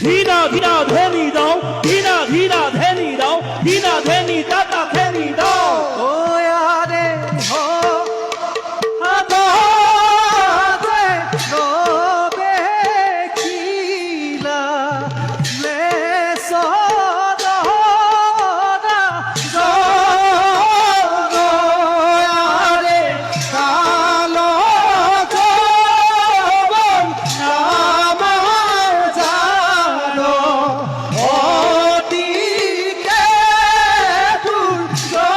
ধীরা ধীরা ধেনি দাও, ধীরা ধীরা ধেনি দাও, ধীরা ধেনি দাতা ধেনি দাও। ও আরে হো আদে রবে কিলা লে সদরা জগো আরে কালো জবন আমার জানো ওদিকে দুর্গো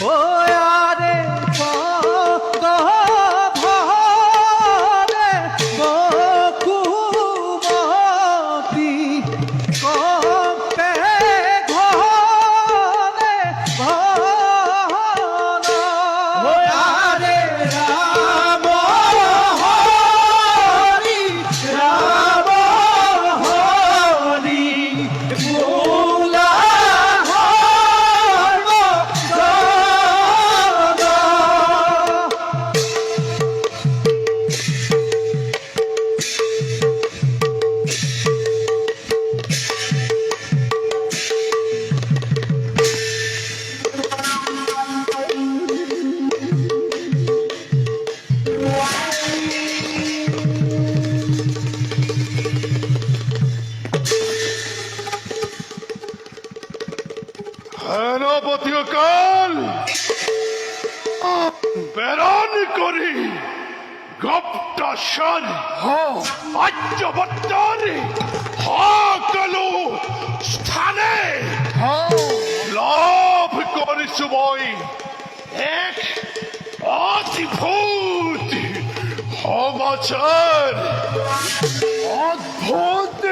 ও আরে ভরে বকুমতি কপে ঘরে ভন ও আরে রাম হরি রাম হরি মূলা হর্ম জগ হেনপতীয় কাল প্রেরণ করি গপ্তাসন আজ্যবত্তর সকলো স্থানে লাভ করিছো মই এক অদ্ভুত সমাচার। অদ্ভুত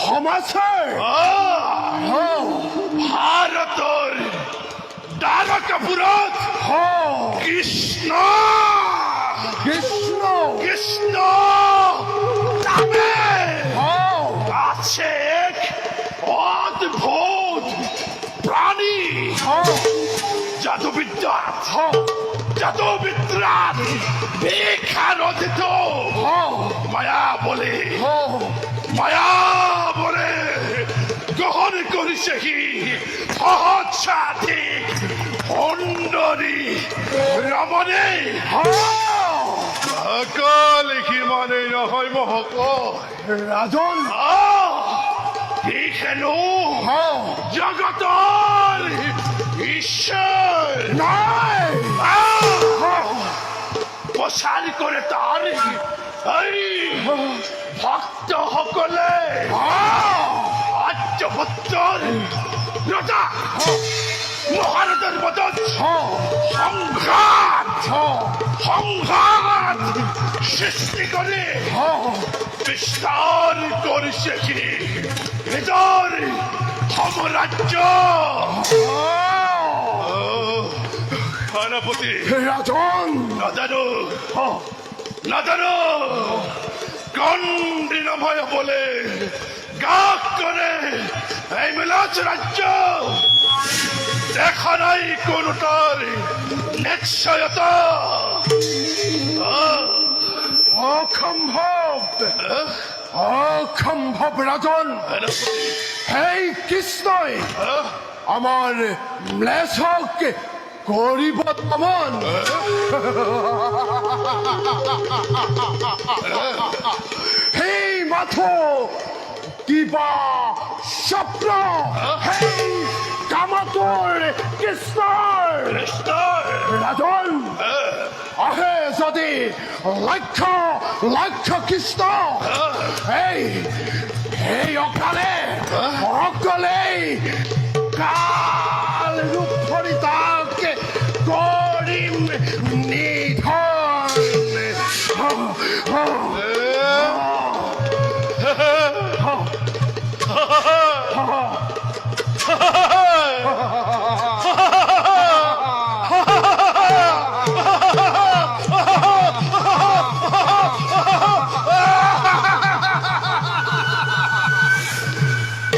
সমাচার? ভারতৰ দ্বাৰকাপুৰত কৃষ্ণ কৃষ্ণ কৃষ্ণ নামে আছে এক অদ্ভুত প্রাণী জাদুবিদ্যাত বিখ্যাত মায়া বলে গ্রহণ করিছে সি সহস্রাধিক সুন্দরী ৰমণী। অকল সিমানে নহয় মহক ৰাজন, সি হেনো জগতৰ ঈশ্বৰ নাই। প্ৰচাৰ কৰে তাৰ এই ভক্তসকলে আৰ্যভট্টৰ ৰজা মহাৰাজৰ মাজত সংঘাত সৃষ্টি কৰি বিস্তাৰ কৰিছে সি নিজৰ সাম্ৰাজ্য। সেনাপতি ৰাজন নাজানো কোন দিনময় বলে গাক করে এই বিলাস রাজ্য দেখা নাই কোনটার নিশ্চয়তা। অসম্ভব রাজন, সেই কৃষ্ণই আমার ম্লেচ্ছক কৰিব দমন। সেই মাথো কিবা স্বপ্ন, সেই কামতোৰ কৃষ্ণৰ ৰাজন আহে যদি লক্ষ লক্ষ কৃষ্ণ এই অকালে কাল রূপ ধরি তাকে করিম নিধন।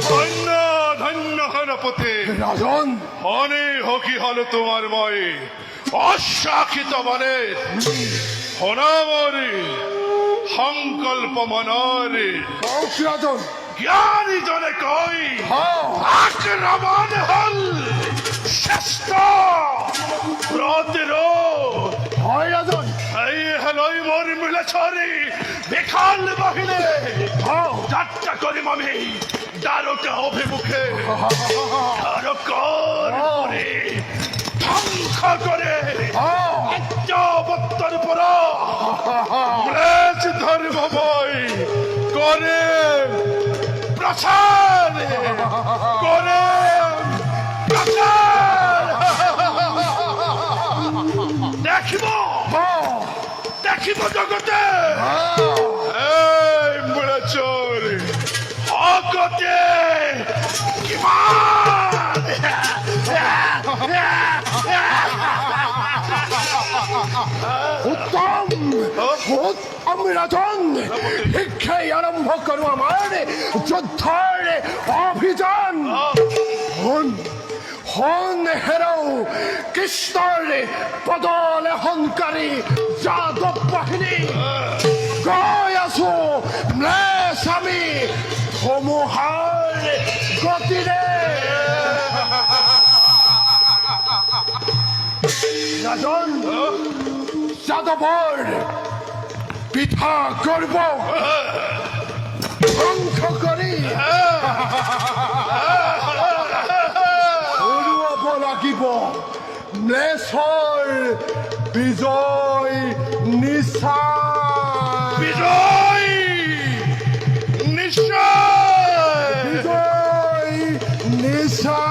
ধন্য ধন্য সেনাপতি রাজন অনেক কি হলো তোমার ময়ে অশাখিত মানে হনামরে সংকল্প মনরে রাজন জ্ঞানী জনে কই আক্রমণ হল শ্রেষ্ঠ প্রতিরোধ হয় রাজন এই হলই মোর মিলেছরি বিখাল বাহিনী যাত্রা করিম আমি দ্বারকা অভিমুখে দ্বারকার পরে ধ্বংস করে আজ্ঞাবত্তর পর ম্লেচ্ছ ধর্মময় করে প্রচার করে প্রচার দেখিব দেখিব জগতে এই মুড়াচোর অগতে কিমান উত্তম উত্তম রাজন শিক্ষাই আরম্ভ করো আমার যুদ্ধের অভিযান হন হন হেরো কৃষ্ণর পদলে হনকারী যাদব বাহিনী গয় আসো স্বামী ধমুহার গতিরে রাজন যাদবর পিঠা করব ধ্বংস করি উড়ুয়াব লাগিব নেশর বিজয় নিশা বিজয় নিশ্চয় বিজয় নিশা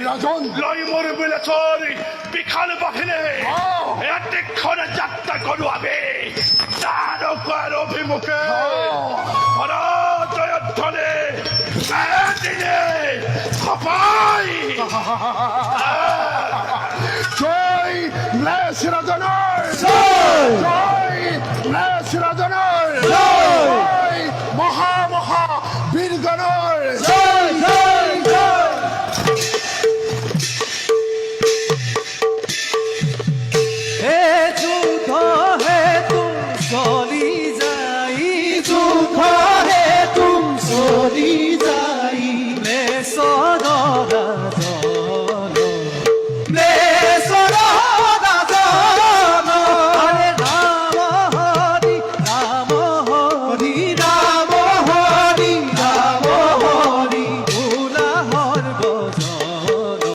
রাজন লই মোর মিলেছরি বিখাল বাহিনী এতক্ষণে যাত্রা করু আমি দ্বারকার অভিমুখে পরাজয় ধ্বনি দিনে সবাই জয় ম্লেচ্ছ রাজনের জয় ম্লেচ্ছ রাজনের জয় মহা মহা বীরগণর জয় জয় জয় হে যুদ্ধ হে তুম চলি যাই যুদ্ধ হে তুম চলি যাই